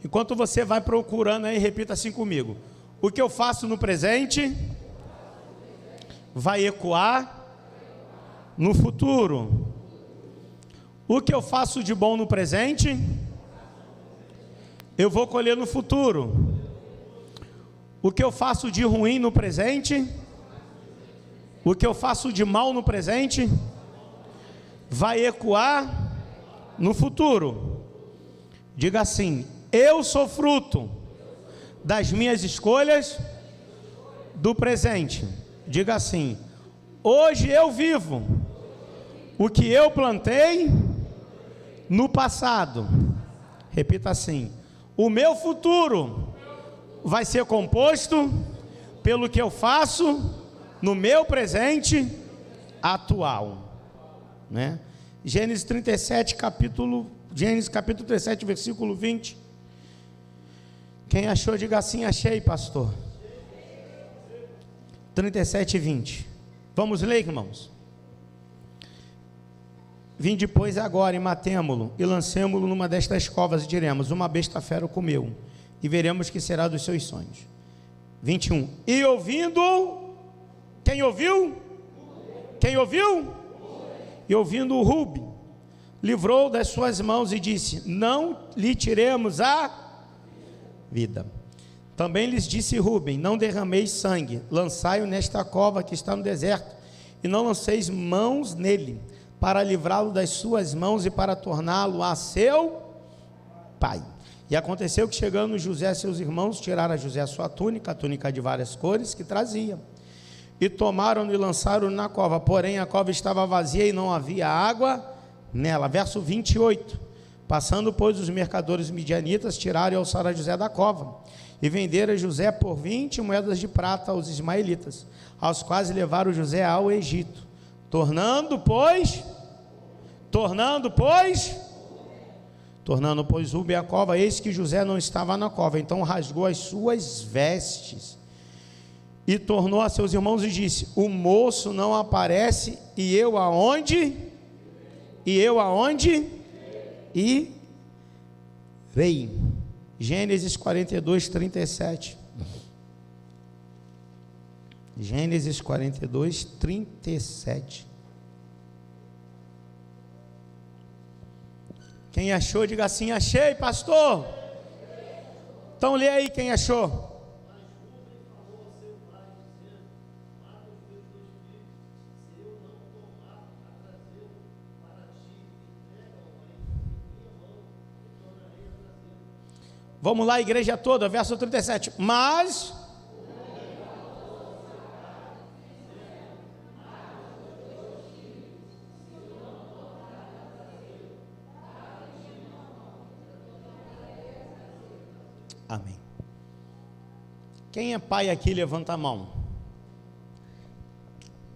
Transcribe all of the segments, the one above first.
Enquanto você vai procurando aí, repita assim comigo: o que eu faço no presente vai ecoar no futuro. O que eu faço de bom no presente, eu vou colher no futuro. O que eu faço de ruim no presente, o que eu faço de mal no presente, vai ecoar no futuro. Diga assim: eu sou fruto das minhas escolhas do presente. Diga assim: hoje eu vivo o que eu plantei no passado. Repita assim: o meu futuro vai ser composto pelo que eu faço no meu presente atual, né? Gênesis capítulo 37, versículo 20. Quem achou, diga assim: achei, pastor. 37 e 20. Vamos ler, irmãos. Vinde, pois, agora e matemo-lo, e lancemo-lo numa destas covas, e diremos: uma besta fera o comeu, e veremos que será dos seus sonhos. 21. E ouvindo, quem ouviu? Quem ouviu? E ouvindo o Rube, livrou das suas mãos e disse: não lhe tiremos a vida. Também lhes disse Rubem: não derrameis sangue, lançai-o nesta cova que está no deserto, e não lanceis mãos nele, para livrá-lo das suas mãos e para torná-lo a seu pai. E aconteceu que, chegando José a seus irmãos, tiraram a José a sua túnica, a túnica de várias cores que trazia, e tomaram-no e lançaram-no na cova. Porém a cova estava vazia e não havia água nela. Verso 28. Passando, pois, os mercadores midianitas, tiraram e alçaram a José da cova, e venderam José por 20 moedas de prata aos ismaelitas, aos quais levaram José ao Egito. Tornando, pois, Rubem a cova, eis que José não estava na cova. Então rasgou as suas vestes e tornou a seus irmãos e disse: o moço não aparece, e eu aonde? Irei. Gênesis 42, 37. Gênesis 42, 37. Quem achou, diga assim: achei, pastor. Então lê aí quem achou. Vamos lá, igreja toda, verso 37. Mas amém. Quem é pai aqui, levanta a mão.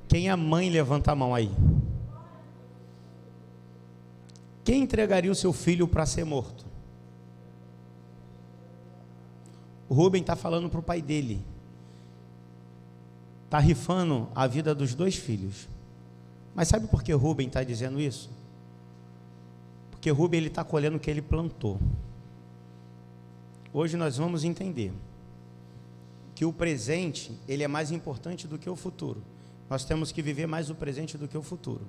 Quem é mãe, levanta a mão aí. Quem entregaria o seu filho para ser morto? O Rubem está falando para o pai dele. Está rifando a vida dos dois filhos. Mas sabe por que o Rubem está dizendo isso? Porque o Rubem está colhendo o que ele plantou. Hoje nós vamos entender que o presente, ele é mais importante do que o futuro. Nós temos que viver mais o presente do que o futuro,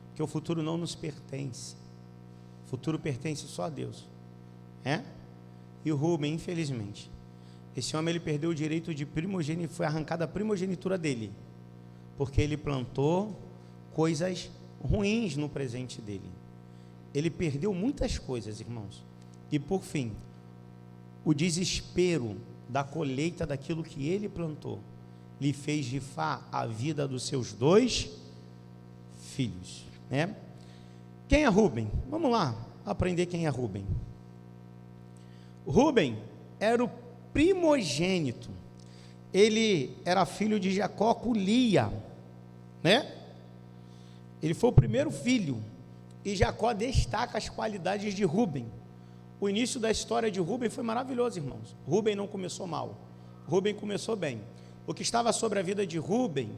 porque o futuro não nos pertence. O futuro pertence só a Deus, E o Rubem, infelizmente, esse homem, ele perdeu o direito de primogênito, foi arrancada a primogenitura dele, porque ele plantou coisas ruins no presente dele. Ele perdeu muitas coisas, irmãos. E por fim, o desespero da colheita daquilo que ele plantou lhe fez rifar a vida dos seus dois filhos, Quem é Rubem? Vamos lá aprender quem é Rubem. Rubem era o primogênito. Ele era filho de Jacó com Lia, Ele foi o primeiro filho. E Jacó destaca as qualidades de Rubem. O início da história de Rubem foi maravilhoso, irmãos. Rubem não começou mal, Rubem começou bem. O que estava sobre a vida de Rubem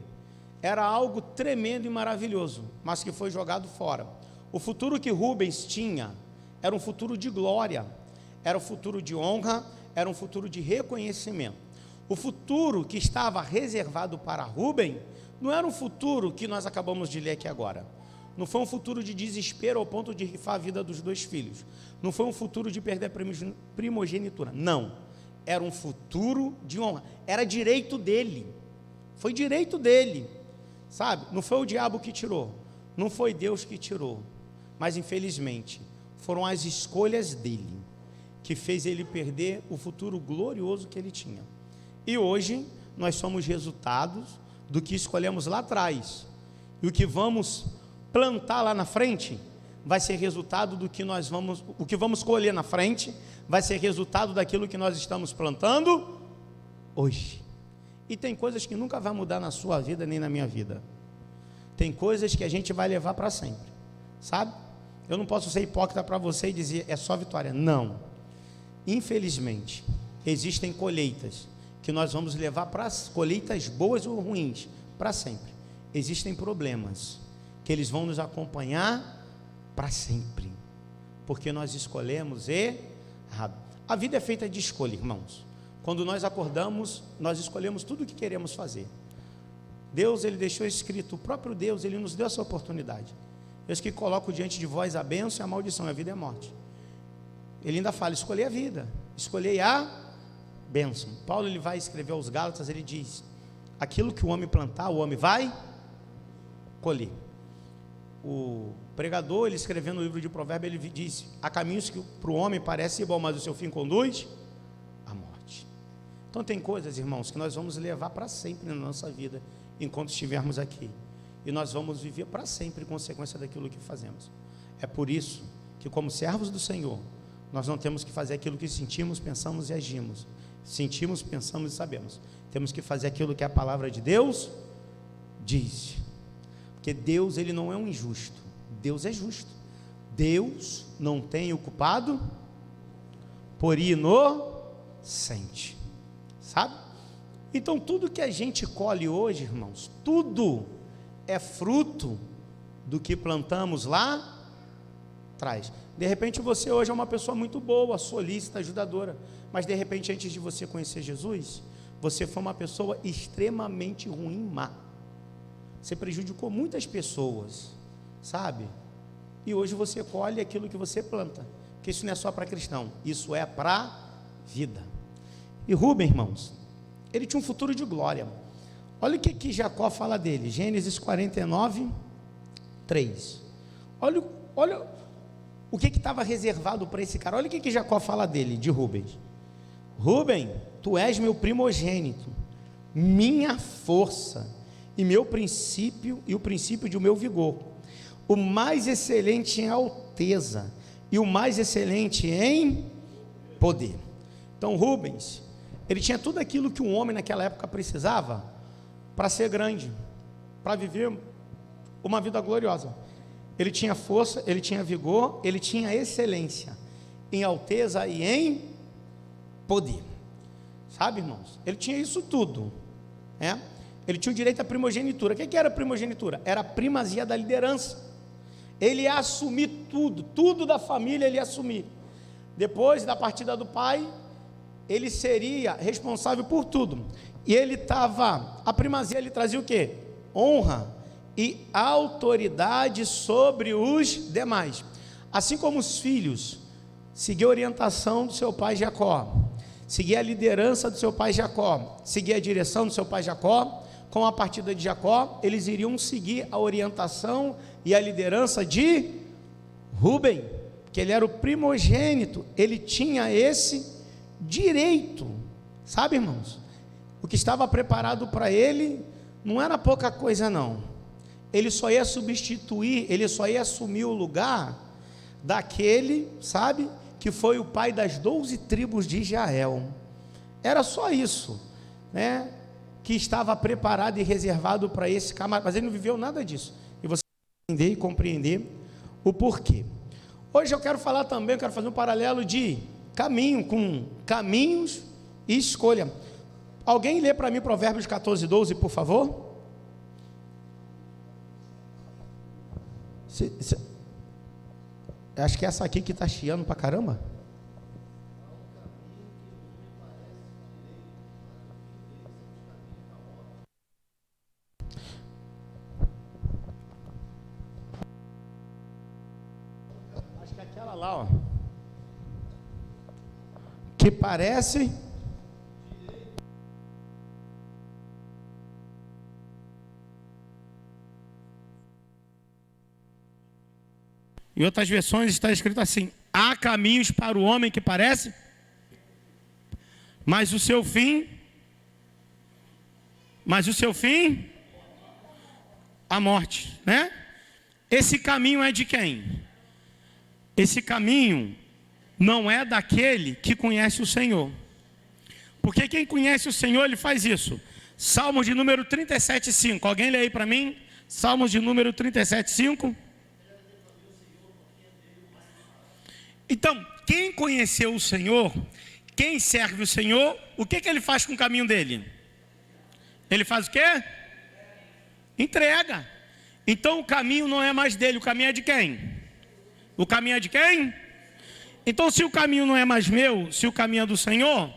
era algo tremendo e maravilhoso, mas que foi jogado fora. O futuro que Rubens tinha era um futuro de glória, era um futuro de honra, era um futuro de reconhecimento. O futuro que estava reservado para Rúben não era um futuro que nós acabamos de ler aqui agora. Não foi um futuro de desespero ao ponto de rifar a vida dos 2 filhos. Não foi um futuro de perder a primogenitura. Não. Era um futuro de honra. Era direito dele. Foi direito dele. Sabe? Não foi o diabo que tirou. Não foi Deus que tirou. Mas, infelizmente, foram as escolhas dele que fez ele perder o futuro glorioso que ele tinha. E hoje, nós somos resultados do que escolhemos lá atrás. E o que vamos plantar lá na frente vai ser resultado do que o que vamos colher na frente vai ser resultado daquilo que nós estamos plantando hoje. E tem coisas que nunca vai mudar na sua vida nem na minha vida. Tem coisas que a gente vai levar para sempre, sabe? Eu não posso ser hipócrita para você e dizer é só vitória. Não. Infelizmente, existem colheitas que nós vamos levar para colheitas boas ou ruins para sempre. Existem problemas que eles vão nos acompanhar para sempre, porque nós escolhemos errado. A vida é feita de escolha, irmãos. Quando nós acordamos, nós escolhemos tudo o que queremos fazer. Deus, ele deixou escrito, o próprio Deus, ele nos deu essa oportunidade. Deus que coloca diante de vós a bênção e a maldição, a vida e a morte. Ele ainda fala, escolher a vida, escolher a bênção. Paulo, ele vai escrever aos Gálatas, ele diz, aquilo que o homem plantar, o homem vai colher. O pregador, ele escrevendo no livro de Provérbios, ele diz, há caminhos que para o homem parece bom, mas o seu fim conduz à morte. Então tem coisas, irmãos, que nós vamos levar para sempre na nossa vida, enquanto estivermos aqui, e nós vamos viver para sempre consequência daquilo que fazemos. É por isso que, como servos do Senhor, nós não temos que fazer aquilo que sentimos, pensamos e agimos. Sentimos, pensamos e sabemos. Temos que fazer aquilo que a palavra de Deus diz. Porque Deus, ele não é um injusto. Deus é justo. Deus não tem o culpado por inocente. Sabe? Então tudo que a gente colhe hoje, irmãos, tudo é fruto do que plantamos lá atrás. De repente você hoje é uma pessoa muito boa, solícita, ajudadora, mas de repente antes de você conhecer Jesus, você foi uma pessoa extremamente ruim, má. Você prejudicou muitas pessoas, sabe? E hoje você colhe aquilo que você planta, porque isso não é só para cristão, isso é para vida. E Rúben, irmãos, ele tinha um futuro de glória. Olha o que Jacó fala dele, Gênesis 49, 3. Olha o que estava reservado para esse cara. Olha o que Jacó fala dele, de Rúben. Rúben, tu és meu primogênito, minha força, e meu princípio, e o princípio de meu vigor, o mais excelente em alteza, e o mais excelente em poder. Então Rubens, ele tinha tudo aquilo que um homem naquela época precisava, para ser grande, para viver uma vida gloriosa. Ele tinha força, ele tinha vigor, ele tinha excelência, em alteza e em poder. Sabe, irmãos? Ele tinha isso tudo, né? Ele tinha o direito à primogenitura. O que era a primogenitura? Era a primazia da liderança. Ele ia assumir tudo da família ele ia assumir. Depois da partida do pai, ele seria responsável por tudo. E ele estava, a primazia ele trazia o quê? Honra e autoridade sobre os demais. Assim como os filhos seguiam a orientação do seu pai Jacó, seguia a liderança do seu pai Jacó, seguia a direção do seu pai Jacó, com a partida de Jacó, eles iriam seguir a orientação e a liderança de Rúben, que ele era o primogênito, ele tinha esse direito, sabe, irmãos? O que estava preparado para ele não era pouca coisa não, ele só ia substituir, ele só ia assumir o lugar daquele, sabe, que foi o pai das 12 tribos de Israel. Era só isso, né, que estava preparado e reservado para esse camarada, mas ele não viveu nada disso, e você entender e compreender o porquê. Hoje eu quero falar também, eu quero fazer um paralelo de caminho com caminhos e escolha. Alguém lê para mim Provérbios 14, 12, por favor? Acho que é essa aqui que está chiando para caramba. lá, ó. Que parece em outras versões está escrito assim: há caminhos para o homem que parece, mas o seu fim, a morte, né? Esse caminho é de quem? Esse caminho não é daquele que conhece o Senhor. Porque quem conhece o Senhor, ele faz isso. Salmos de número 37:5. Alguém lê aí para mim? Salmos de número 37:5. Então, quem conheceu o Senhor, quem serve o Senhor, o que ele faz com o caminho dele? Ele faz o quê? Entrega. Então o caminho não é mais dele, o caminho é de quem? O caminho é de quem? Então, se o caminho não é mais meu, se o caminho é do Senhor,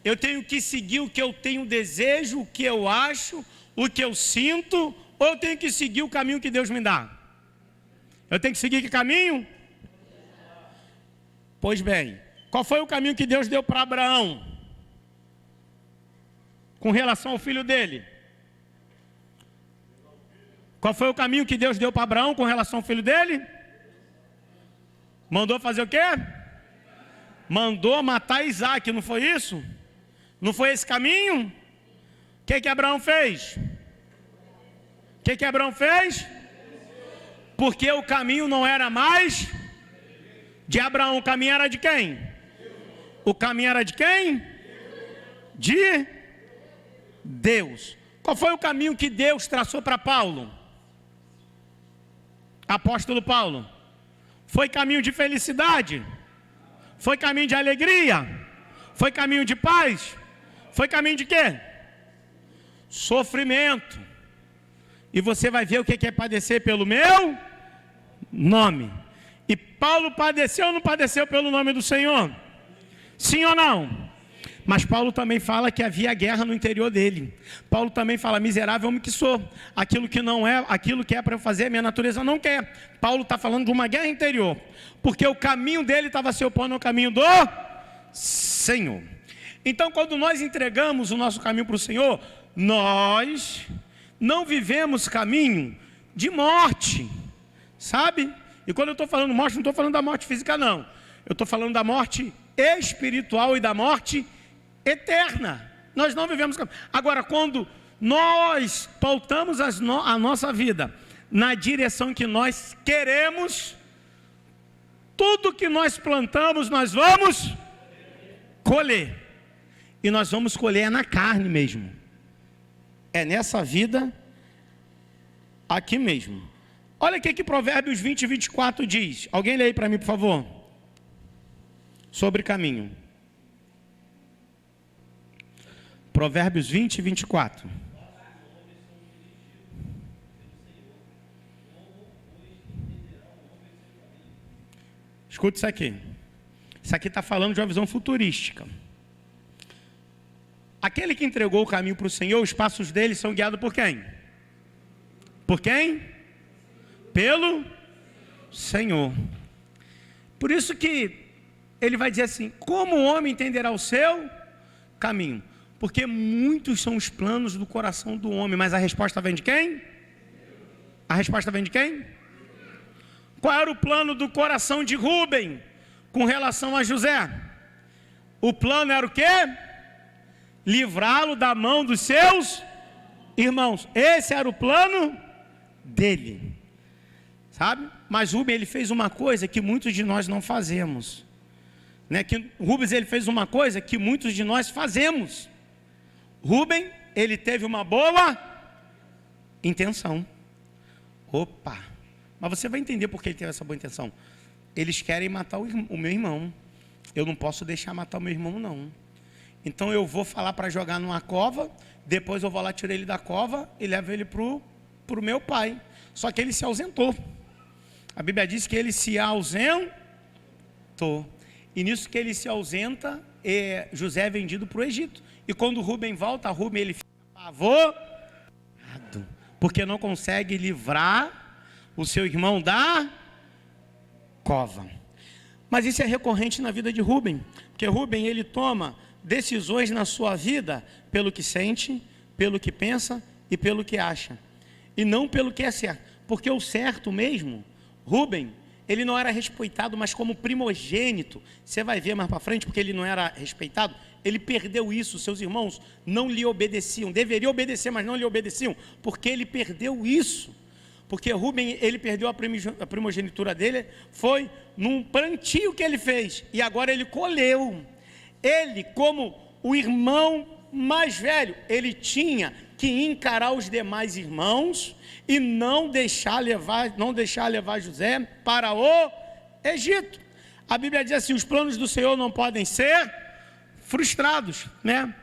eu tenho que seguir o que eu tenho desejo, o que eu acho, o que eu sinto, ou eu tenho que seguir o caminho que Deus me dá? Eu tenho que seguir que caminho? Pois bem, qual foi o caminho que Deus deu para Abraão com relação ao filho dele? Qual foi o caminho que Deus deu para Abraão com relação ao filho dele? Mandou fazer o quê? Mandou matar Isaac, não foi isso? Não foi esse caminho? O que Abraão fez? O que Abraão fez? Porque o caminho não era mais de Abraão, o caminho era de quem? O caminho era de quem? De Deus. Qual foi o caminho que Deus traçou para Paulo? Apóstolo Paulo. Foi caminho de felicidade? Foi caminho de alegria? Foi caminho de paz? Foi caminho de quê? Sofrimento. E você vai ver o que é padecer pelo meu nome. E Paulo padeceu ou não padeceu pelo nome do Senhor? Sim ou não? Mas Paulo também fala que havia guerra no interior dele. Paulo também fala: miserável homem que sou, aquilo que não é, aquilo que é para eu fazer, a minha natureza não quer. Paulo está falando de uma guerra interior, porque o caminho dele estava se opondo ao caminho do Senhor. Então, quando nós entregamos o nosso caminho para o Senhor, nós não vivemos caminho de morte, sabe? E quando eu estou falando morte, não estou falando da morte física, não. Eu estou falando da morte espiritual e da morte eterna. Nós não vivemos. Agora, quando nós pautamos a nossa vida na direção que nós queremos, tudo que nós plantamos, nós vamos colher. E nós vamos colher na carne mesmo. É nessa vida aqui mesmo. Olha o que Provérbios 20:24 diz. Alguém lê aí para mim, por favor. Sobre caminho. Provérbios 20:24. Escuta isso aqui. Isso aqui está falando de uma visão futurística. Aquele que entregou o caminho para o Senhor, os passos dele são guiados por quem? Por quem? Pelo Senhor. Por isso que ele vai dizer assim: como o homem entenderá o seu caminho? Porque muitos são os planos do coração do homem, mas a resposta vem de quem? A resposta vem de quem? Qual era o plano do coração de Rúben com relação a José? O plano era o quê? Livrá-lo da mão dos seus irmãos. Esse era o plano dele, sabe? Mas Rúben, ele fez uma coisa que muitos de nós não fazemos, né? Que Rubens, ele fez uma coisa que muitos de nós fazemos. Rúben, ele teve uma boa intenção. Opa, mas você vai entender por que ele teve essa boa intenção. Eles querem matar o meu irmão. Eu não posso deixar matar o meu irmão, não. Então eu vou falar para jogar numa cova, depois eu vou lá, tirar ele da cova e levo ele para o meu pai. Só que ele se ausentou. A Bíblia diz que ele se ausentou. E nisso que ele se ausenta, José é vendido para o Egito. E quando Rúben volta, Rúben ele fica apavorado, porque não consegue livrar o seu irmão da cova. Mas isso é recorrente na vida de Rubem, porque Rubem, ele toma decisões na sua vida pelo que sente, pelo que pensa e pelo que acha, e não pelo que é certo, porque o certo mesmo, Rubem, ele não era respeitado, mas como primogênito, você vai ver mais para frente, porque ele não era respeitado, ele perdeu isso, seus irmãos não lhe obedeciam, deveria obedecer, mas não lhe obedeciam, porque ele perdeu isso, porque Rubem, ele perdeu a primogenitura dele, foi num plantio que ele fez, e agora ele colheu. Ele, como o irmão mais velho, ele tinha que encarar os demais irmãos e não deixar levar José para o Egito. A Bíblia diz assim: os planos do Senhor não podem ser frustrados, né?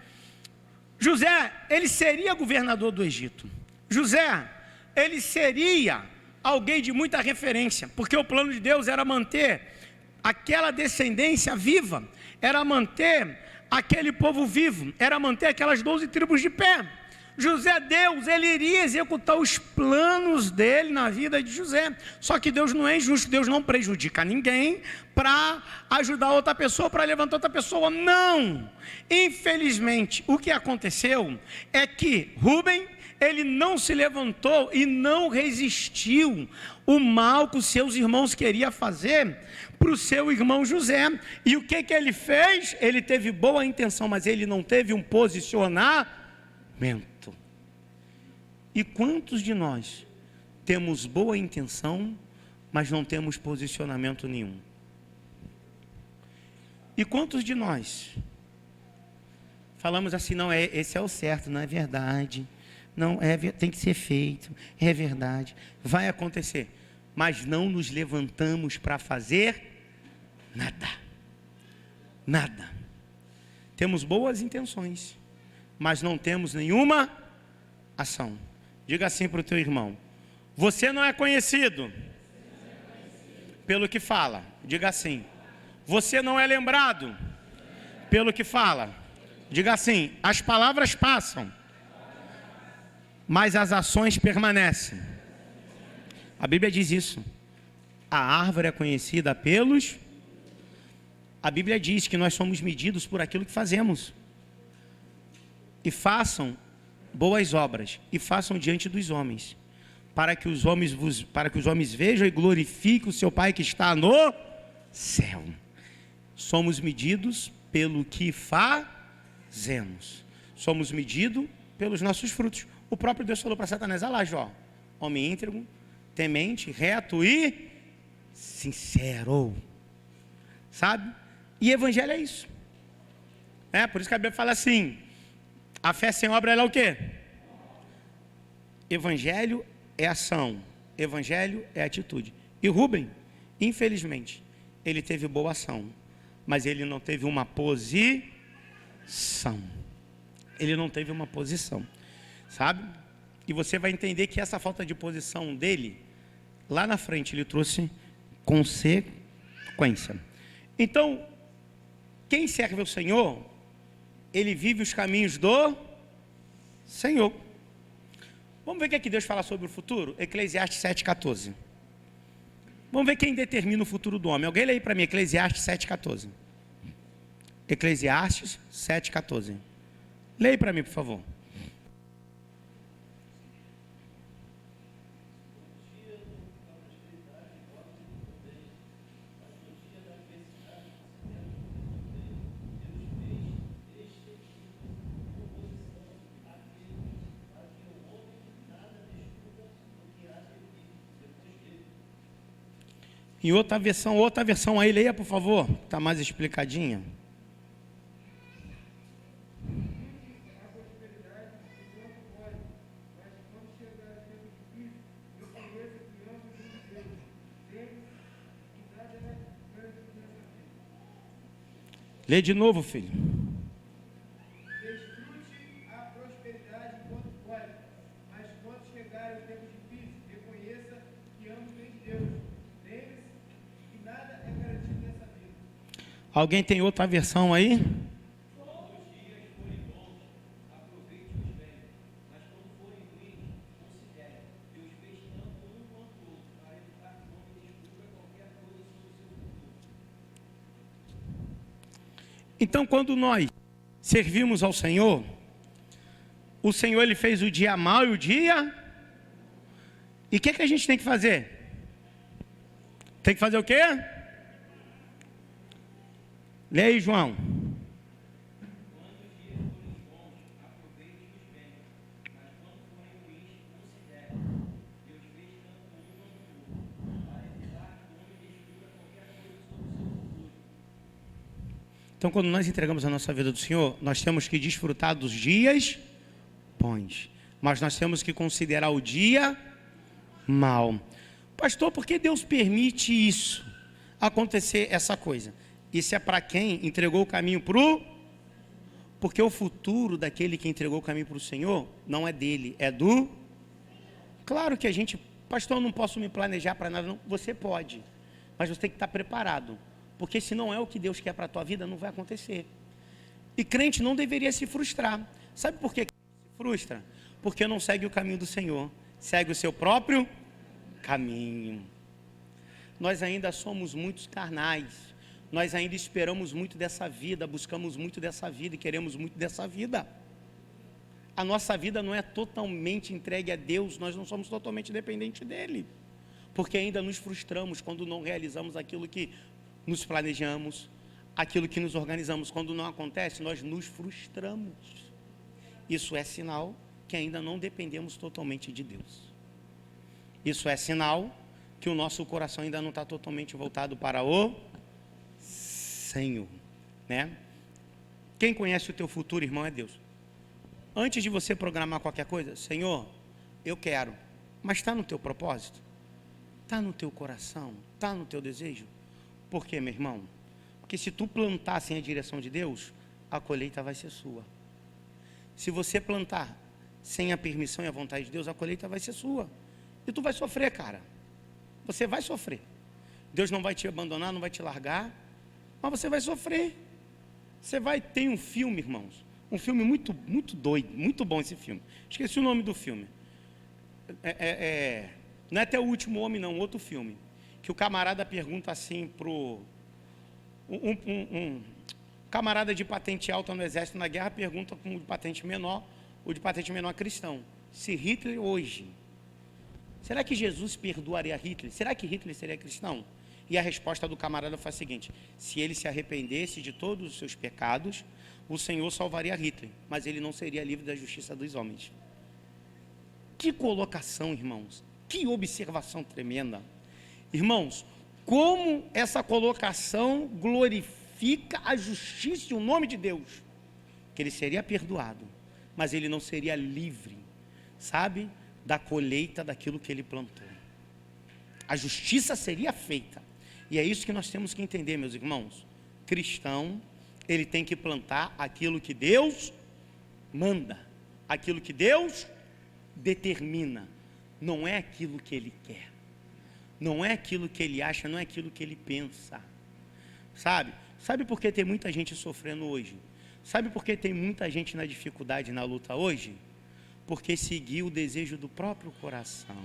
José, ele seria governador do Egito. José, ele seria alguém de muita referência, porque o plano de Deus era manter aquela descendência viva, era manter aquele povo vivo, era manter aquelas 12 tribos de pé. José, Deus, ele iria executar os planos dele na vida de José, só que Deus não é injusto, Deus não prejudica ninguém para ajudar outra pessoa, para levantar outra pessoa, não. Infelizmente, o que aconteceu é que Rubem, ele não se levantou e não resistiu o mal que os seus irmãos queriam fazer para o seu irmão José. E o que ele fez? Ele teve boa intenção, mas ele não teve um posicionamento. E quantos de nós temos boa intenção, mas não temos posicionamento nenhum? E quantos de nós falamos assim: não, esse é o certo, não é verdade, não é, tem que ser feito, é verdade, vai acontecer, mas não nos levantamos para fazer nada. Temos boas intenções, mas não temos nenhuma ação. Diga assim para o teu irmão: você não é conhecido pelo que fala. Diga assim: você não é lembrado pelo que fala. Diga assim: as palavras passam, mas as ações permanecem. A Bíblia diz isso. A árvore é conhecida pelos... A Bíblia diz que nós somos medidos por aquilo que fazemos. E façam boas obras, e façam diante dos homens, para que os homens vejam e glorifiquem o seu Pai que está no céu. Somos medidos pelo que fazemos. Somos medidos pelos nossos frutos. O próprio Deus falou para Satanás: olha lá, Jó, homem íntegro, temente, reto e sincero. Sabe? E evangelho é isso. Por isso que a Bíblia fala assim: a fé sem obra, ela é o quê? Evangelho é ação, evangelho é atitude. E Rubem, infelizmente, ele teve boa ação, mas ele não teve uma posição. Ele não teve uma posição, sabe? E você vai entender que essa falta de posição dele, lá na frente, ele trouxe consequência. Então, quem serve ao Senhor, ele vive os caminhos do Senhor. Vamos ver o que é que Deus fala sobre o futuro? Eclesiastes 7,14. Vamos ver quem determina o futuro do homem. Alguém lê aí para mim, Eclesiastes 7,14. Eclesiastes 7,14. Leia para mim, por favor. Em outra versão aí, leia por favor, está mais explicadinha. Lê de novo, filho. Desfrute a prosperidade enquanto pode, mas quando chegar o tempo difícil, reconheça que ama o bem de Deus. Lembre-se que nada é garantido nessa vida. Alguém tem outra versão aí? Quando os dias forem bons, aproveite-os bem, mas quando forem ruins, considere. Deus fez tanto um quanto o outro, para evitar que o homem descubra qualquer coisa sobre o seu futuro. Então, quando nós servimos ao Senhor, o Senhor ele fez o dia mau e o dia... E o que a gente tem que fazer? Tem que fazer o quê? Lê aí, João. Então, quando nós entregamos a nossa vida do Senhor, nós temos que desfrutar dos dias bons, mas nós temos que considerar o dia mau. Pastor, por que Deus permite isso acontecer, essa coisa? Isso é para quem entregou o caminho porque o futuro daquele que entregou o caminho para o Senhor não é dele, é do... Claro que a gente, pastor, eu não posso me planejar para nada, não. Você pode, mas você tem que estar preparado, porque se não é o que Deus quer para a tua vida, não vai acontecer. E crente não deveria se frustrar. Sabe por que se frustra? Porque não segue o caminho do Senhor, segue o seu próprio caminho. Nós ainda somos muitos carnais, nós ainda esperamos muito dessa vida, buscamos muito dessa vida e queremos muito dessa vida. A nossa vida não é totalmente entregue a Deus, nós não somos totalmente dependentes dEle, porque ainda nos frustramos quando não realizamos aquilo que nos planejamos, aquilo que nos organizamos. Quando não acontece, nós nos frustramos. Isso é sinal que ainda não dependemos totalmente de Deus. Isso é sinal que o nosso coração ainda não está totalmente voltado para o Senhor, né? Quem conhece o teu futuro, irmão, é Deus. Antes de você programar qualquer coisa, Senhor, eu quero, mas está no teu propósito? Está no teu coração? Está no teu desejo? Por quê, meu irmão? Porque se tu plantar sem a direção de Deus, a colheita vai ser sua. Se você plantar sem a permissão e a vontade de Deus, a colheita vai ser sua. E tu vai sofrer, cara. Você vai sofrer. Deus não vai te abandonar, não vai te largar, mas você vai sofrer. Você vai ter um filme, irmãos, um filme muito, muito doido, muito bom esse filme. Esqueci o nome do filme. Não é Até o Último Homem, não, outro filme. Que o camarada pergunta assim pro... Um camarada de patente alta no exército na guerra pergunta para um de patente menor, o de patente menor cristão, se Hitler hoje, será que Jesus perdoaria Hitler? Será que Hitler seria cristão? E a resposta do camarada foi a seguinte: se ele se arrependesse de todos os seus pecados, o Senhor salvaria Hitler, mas ele não seria livre da justiça dos homens. Que colocação, irmãos, que observação tremenda. Irmãos, como essa colocação glorifica a justiça e o nome de Deus, que ele seria perdoado, mas ele não seria livre, sabe, da colheita daquilo que ele plantou. A justiça seria feita, e é isso que nós temos que entender, meus irmãos. Cristão, ele tem que plantar aquilo que Deus manda, aquilo que Deus determina, não é aquilo que ele quer, não é aquilo que ele acha, não é aquilo que ele pensa, sabe por que tem muita gente sofrendo hoje? Sabe por que tem muita gente na dificuldade, na luta hoje? Porque seguiu o desejo do próprio coração,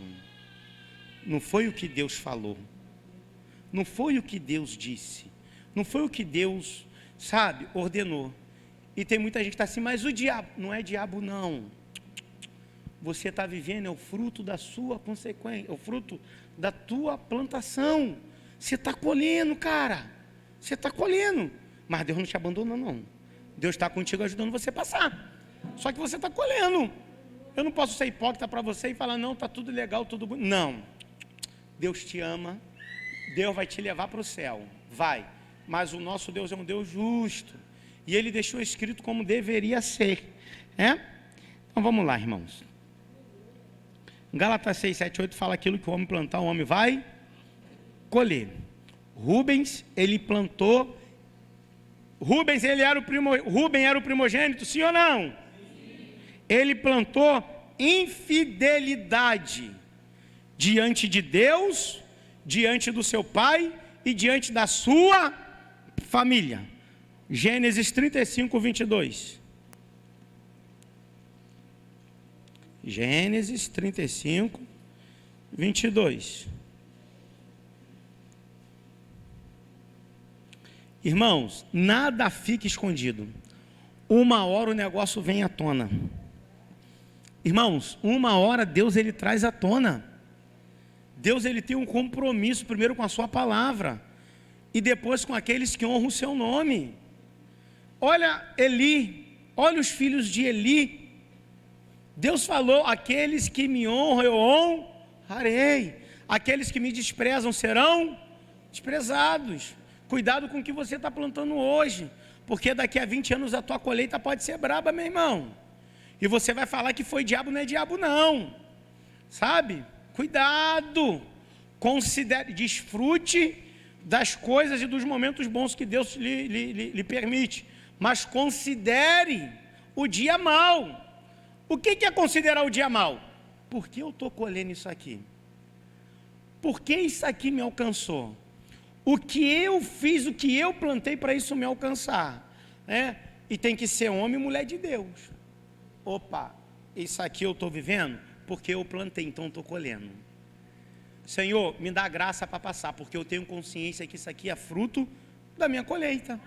não foi o que Deus falou, não foi o que Deus disse, não foi o que Deus, ordenou. E tem muita gente que está assim, mas o diabo, não é diabo não, você está vivendo, é o fruto da sua consequência, é o fruto da tua plantação, você está colhendo, cara, você está colhendo, mas Deus não te abandona não, Deus está contigo ajudando você a passar, só que você está colhendo. Eu não posso ser hipócrita para você e falar, não, está tudo legal, tudo bonito. Não, Deus te ama, Deus vai te levar para o céu, vai, mas o nosso Deus é um Deus justo, e Ele deixou escrito como deveria ser, Então vamos lá, irmãos. Gálatas 6, 7, 8 fala aquilo que o homem plantar, o homem vai colher. Rubens, ele plantou, Rubens era o primogênito, sim ou não? Ele plantou infidelidade diante de Deus, diante do seu pai e diante da sua família. Gênesis 35, 22. Gênesis 35, 22. Irmãos, nada fica escondido. Uma hora o negócio vem à tona. Irmãos, uma hora Deus ele traz à tona. Deus ele tem um compromisso primeiro com a sua palavra e depois com aqueles que honram o seu nome. Olha Eli, olha os filhos de Eli. Deus falou: aqueles que me honram eu honrarei, aqueles que me desprezam serão desprezados. Cuidado com o que você está plantando hoje, porque daqui a 20 anos a tua colheita pode ser braba, meu irmão, e você vai falar que foi diabo. Não é diabo não, sabe? Cuidado, considere, desfrute das coisas e dos momentos bons que Deus lhe permite, mas considere o dia mau. O que é considerar o dia mau? Por que eu estou colhendo isso aqui? Por que isso aqui me alcançou? O que eu fiz, o que eu plantei para isso me alcançar, né? E tem que ser homem e mulher de Deus. Opa, isso aqui eu estou vivendo porque eu plantei, então estou colhendo. Senhor, me dá graça para passar, porque eu tenho consciência que isso aqui é fruto da minha colheita.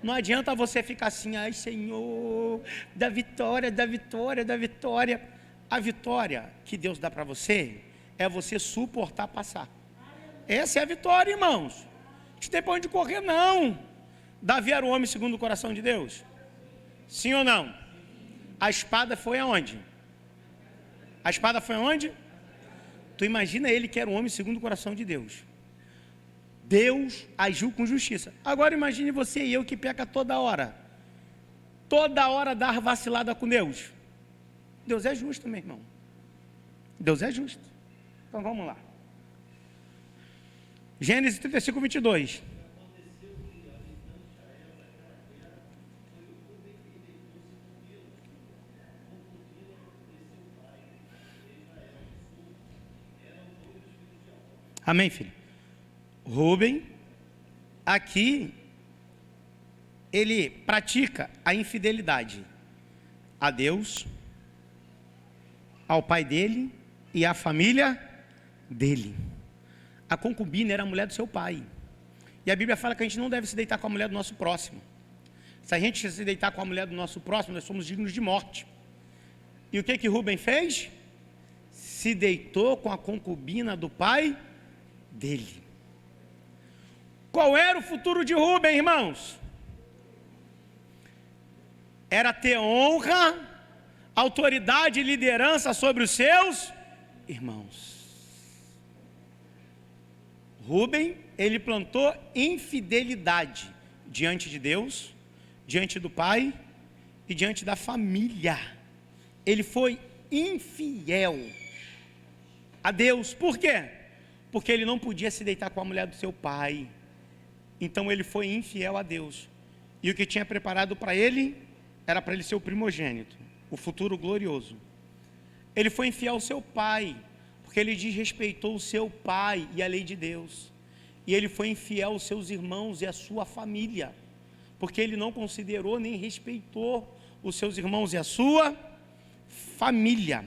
Não adianta você ficar assim: ai Senhor, da vitória, da vitória, da vitória. A vitória que Deus dá para você é você suportar passar. Essa é a vitória, irmãos. Não tem para onde correr não. Davi era o homem segundo o coração de Deus? Sim ou não? A espada foi aonde? A espada foi aonde? Tu imagina ele que era um homem segundo o coração de Deus. Deus agiu com justiça. Agora imagine você e eu que peca toda hora dar vacilada com Deus. Deus é justo, meu irmão. Deus é justo. Então vamos lá. Gênesis 35, 22. Amém, filho? Rúben, aqui, ele pratica a infidelidade a Deus, ao pai dele e à família dele. A concubina era a mulher do seu pai. E a Bíblia fala que a gente não deve se deitar com a mulher do nosso próximo. Se a gente se deitar com a mulher do nosso próximo, nós somos dignos de morte. E o que Rúben fez? Se deitou com a concubina do pai dele. Qual era o futuro de Rúben, irmãos? Era ter honra, autoridade e liderança sobre os seus irmãos. Rúben, ele plantou infidelidade diante de Deus, diante do pai e diante da família. Ele foi infiel a Deus. Por quê? Porque ele não podia se deitar com a mulher do seu pai. Então ele foi infiel a Deus. E o que tinha preparado para ele era para ele ser o primogênito, o futuro glorioso. Ele foi infiel ao seu pai, porque ele desrespeitou o seu pai e a lei de Deus. E ele foi infiel aos seus irmãos e à sua família, porque ele não considerou nem respeitou os seus irmãos e a sua família,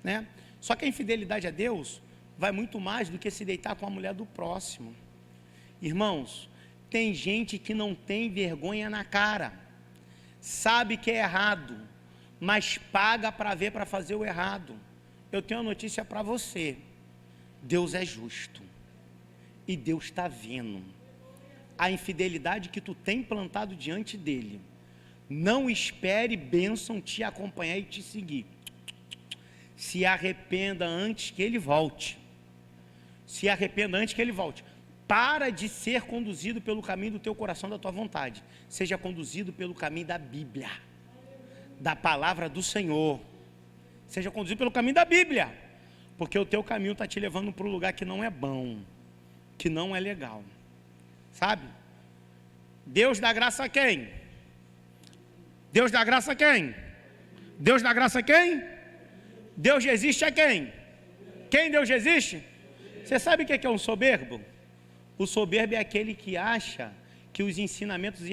né? Só que a infidelidade a Deus vai muito mais do que se deitar com a mulher do próximo. Irmãos, tem gente que não tem vergonha na cara, sabe que é errado, mas paga para ver, para fazer o errado. Eu tenho uma notícia para você: Deus é justo e Deus está vendo a infidelidade que tu tem plantado diante dele. Não espere bênção te acompanhar e te seguir. Se arrependa antes que ele volte. Se arrependa antes que ele volte. Para de ser conduzido pelo caminho do teu coração, da tua vontade. Seja conduzido pelo caminho da Bíblia, da palavra do Senhor. Seja conduzido pelo caminho da Bíblia, porque o teu caminho está te levando para um lugar que não é bom, que não é legal, sabe? Deus dá graça a quem? Deus dá graça a quem? Deus dá graça a quem? Deus resiste a quem? Quem Deus resiste? Você sabe o que é um soberbo? O soberbo é aquele que acha que os ensinamentos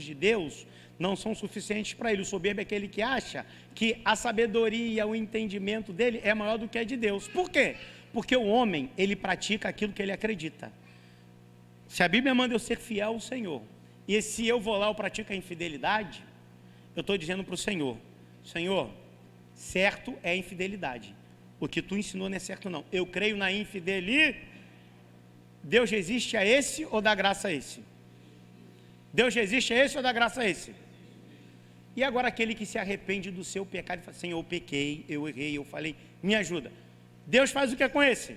de Deus não são suficientes para ele. O soberbo é aquele que acha que a sabedoria, o entendimento dele é maior do que a de Deus. Por quê? Porque o homem, ele pratica aquilo que ele acredita. Se a Bíblia manda eu ser fiel ao Senhor, e se eu vou lá eu pratico a infidelidade, eu estou dizendo para o Senhor: Senhor, certo é a infidelidade, o que tu ensinou não é certo não, eu creio na infidelidade. Deus resiste a esse ou dá graça a esse? Deus resiste a esse ou dá graça a esse? E agora aquele que se arrepende do seu pecado e fala: Senhor, eu pequei, eu errei, eu falei, me ajuda. Deus faz o que com esse?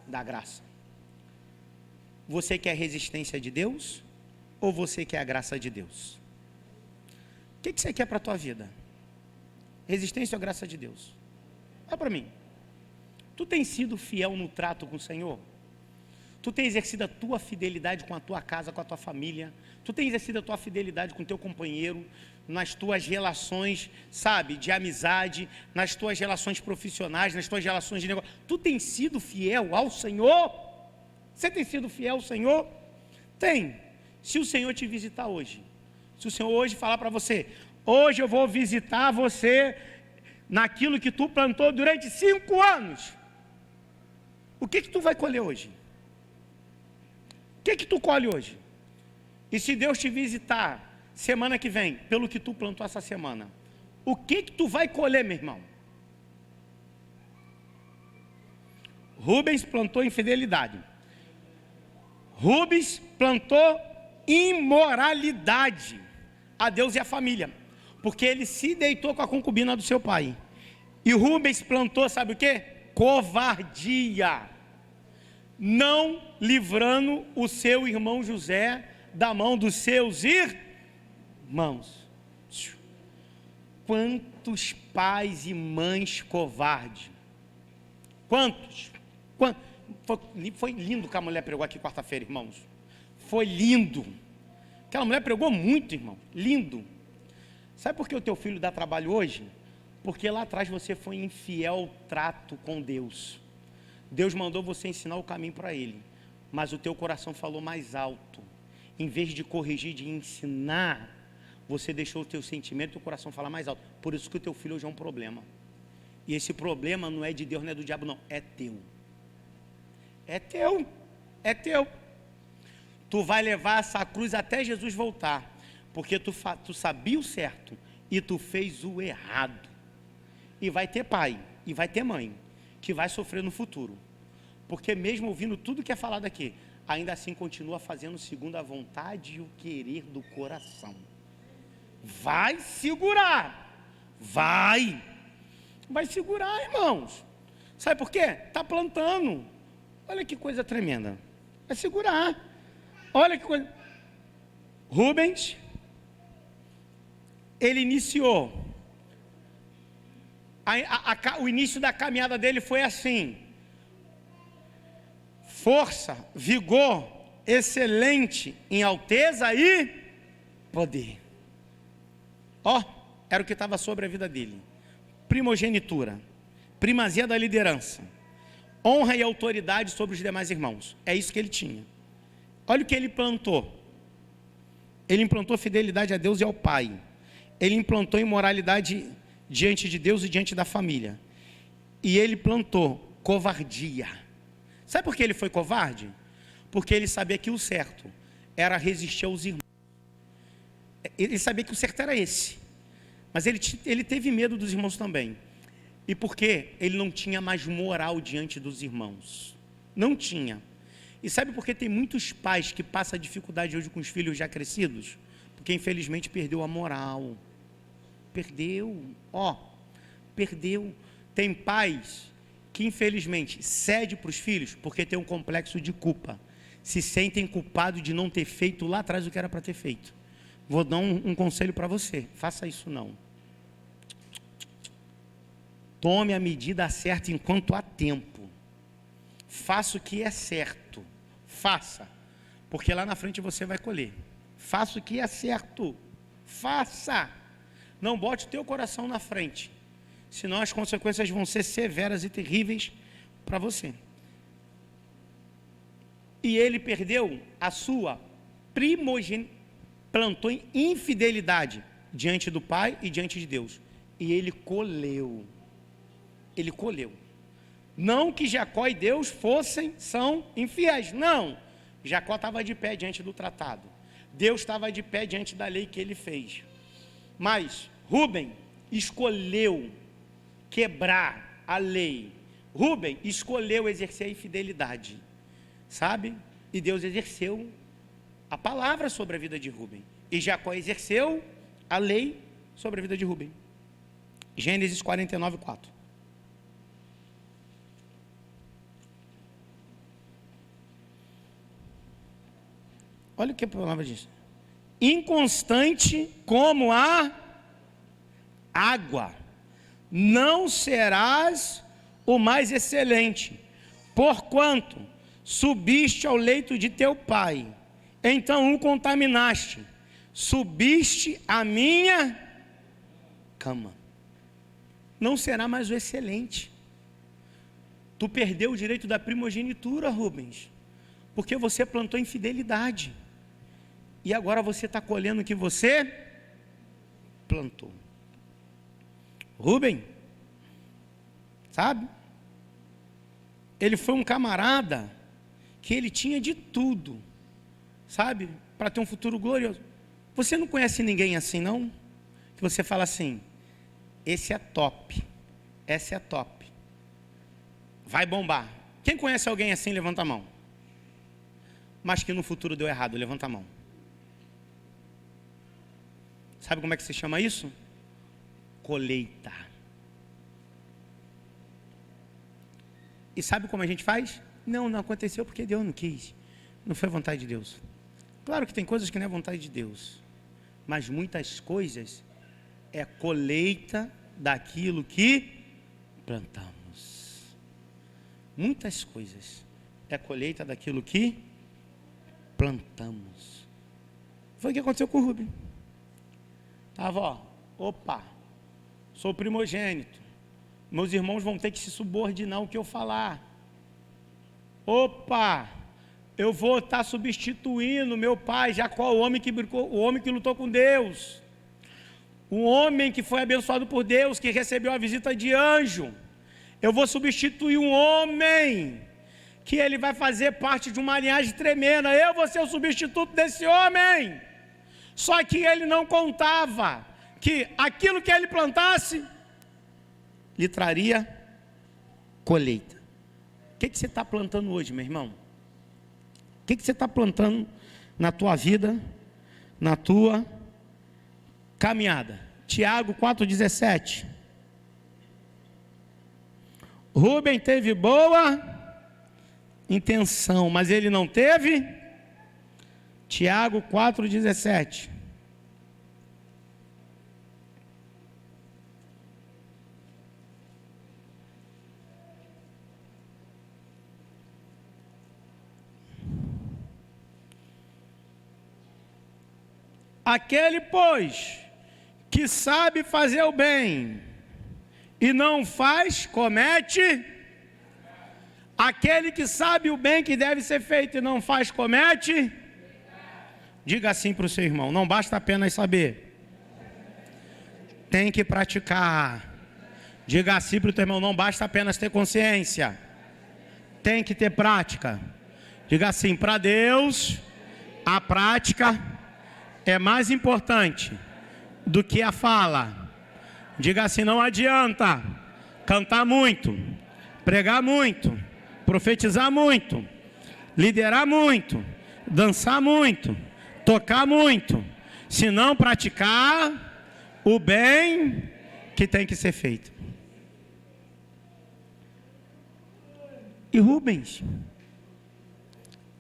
Dá graça. Você quer a resistência de Deus ou você quer a graça de Deus? O que você quer para a tua vida? Resistência ou graça de Deus? Olha para mim. Tu tens sido fiel no trato com o Senhor? Tu tens exercido a tua fidelidade com a tua casa, com a tua família? Tu tens exercido a tua fidelidade com o teu companheiro, nas tuas relações, sabe, de amizade, nas tuas relações profissionais, nas tuas relações de negócio? Tu tens sido fiel ao Senhor? Você tem sido fiel ao Senhor? Tem. Se o Senhor te visitar hoje, se o Senhor hoje falar para você: hoje eu vou visitar você naquilo que tu plantou durante 5 anos, o que tu vai colher hoje? O que tu colhe hoje? E se Deus te visitar semana que vem, pelo que tu plantou essa semana, o que tu vai colher, meu irmão? Rubens plantou infidelidade. Rubens plantou imoralidade a Deus e a família, porque ele se deitou com a concubina do seu pai. E Rubens plantou, sabe o que? Covardia, não livrando o seu irmão José da mão dos seus irmãos. Quantos pais e mães covardes? Quantos? Foi lindo que a mulher pregou aqui quarta-feira, irmãos. Foi lindo. Aquela mulher pregou muito, irmão. Lindo. Sabe por que o teu filho dá trabalho hoje? Porque lá atrás você foi infiel ao trato com Deus. Deus mandou você ensinar o caminho para ele, mas o teu coração falou mais alto. Em vez de corrigir, de ensinar, você deixou o teu sentimento e o teu coração falar mais alto. Por isso que o teu filho hoje é um problema. E esse problema não é de Deus, não é do diabo, não. É teu. É teu. É teu. Tu vai levar essa cruz até Jesus voltar, porque tu sabia o certo e tu fez o errado. E vai ter pai e vai ter mãe que vai sofrer no futuro, porque mesmo ouvindo tudo que é falado aqui, ainda assim continua fazendo segundo a vontade e o querer do coração. Vai segurar, vai segurar, irmãos. Sabe por quê? Está plantando. Olha que coisa tremenda. Vai segurar. Olha que coisa. Rubens, ele iniciou. O início da caminhada dele foi assim: força, vigor, excelente em alteza e poder. Era o que estava sobre a vida dele. Primogenitura, primazia da liderança, honra e autoridade sobre os demais irmãos. É isso que ele tinha. Olha o que ele plantou. Ele implantou fidelidade a Deus e ao Pai. Ele implantou imoralidade diante de Deus e diante da família. E ele plantou covardia. Sabe por que ele foi covarde? Porque ele sabia que o certo era resistir aos irmãos. Ele sabia que o certo era esse. Mas ele teve medo dos irmãos também. E porque ele não tinha mais moral diante dos irmãos. Não tinha. E sabe por que tem muitos pais que passam dificuldade hoje com os filhos já crescidos? Porque infelizmente perdeu a moral. Perdeu. Perdeu. Tem pais que infelizmente cedem para os filhos porque tem um complexo de culpa. Se sentem culpados de não ter feito lá atrás o que era para ter feito. Vou dar um conselho para você: faça isso não. Tome a medida certa enquanto há tempo. Faça o que é certo. Faça, porque lá na frente você vai colher. Faça o que é certo. Faça. Não bote o teu coração na frente, senão as consequências vão ser severas e terríveis para você. E ele perdeu a sua primogenitura, plantou infidelidade diante do Pai e diante de Deus. E ele colheu. Ele colheu. Não que Jacó e Deus são infiéis, não. Jacó estava de pé diante do tratado. Deus estava de pé diante da lei que ele fez. Mas Rúben escolheu quebrar a lei. Rúben escolheu exercer a infidelidade, sabe? E Deus exerceu a palavra sobre a vida de Rúben. E Jacó exerceu a lei sobre a vida de Rúben. Gênesis 49, 4. Olha o que a palavra diz. Inconstante como a água, não serás o mais excelente, porquanto subiste ao leito de teu pai, então o contaminaste, subiste à minha cama. Não será mais o excelente. Tu perdeu o direito da primogenitura, Rubens, porque você plantou infidelidade. E agora você está colhendo o que você plantou. Rúben, sabe? Ele foi um camarada que ele tinha de tudo, sabe? Para ter um futuro glorioso. Você não conhece ninguém assim, não? Que você fala assim, esse é top, essa é top, vai bombar. Quem conhece alguém assim, levanta a mão. Mas que no futuro deu errado, levanta a mão. Sabe como é que se chama isso? Colheita. E sabe como a gente faz? Não aconteceu porque Deus não quis. Não foi vontade de Deus. Claro que tem coisas que não é vontade de Deus. Mas muitas coisas é colheita daquilo que plantamos. Muitas coisas é colheita daquilo que plantamos. Foi o que aconteceu com o Rubem. Estava, opa, sou primogênito, meus irmãos vão ter que se subordinar ao que eu falar. Opa, eu vou estar substituindo meu pai, Jacó, o homem que lutou com Deus, o homem que foi abençoado por Deus, que recebeu a visita de anjo. Eu vou substituir um homem que ele vai fazer parte de uma linhagem tremenda. Eu vou ser o substituto desse homem. Só que ele não contava que aquilo que ele plantasse lhe traria colheita. O que você está plantando hoje, meu irmão? O que você está plantando na tua vida, na tua caminhada? Tiago 4,17. Rúben teve boa intenção, mas ele não teve. Tiago 4,17. Aquele, pois, que sabe fazer o bem e não faz, comete. Aquele que sabe o bem que deve ser feito e não faz, comete. Diga assim para o seu irmão, não basta apenas saber, tem que praticar. Diga assim para o teu irmão, não basta apenas ter consciência, tem que ter prática. Diga assim, para Deus, a prática é mais importante do que a fala. Diga assim, não adianta cantar muito, pregar muito, profetizar muito, liderar muito, dançar muito, tocar muito, se não praticar o bem que tem que ser feito. E Rubens,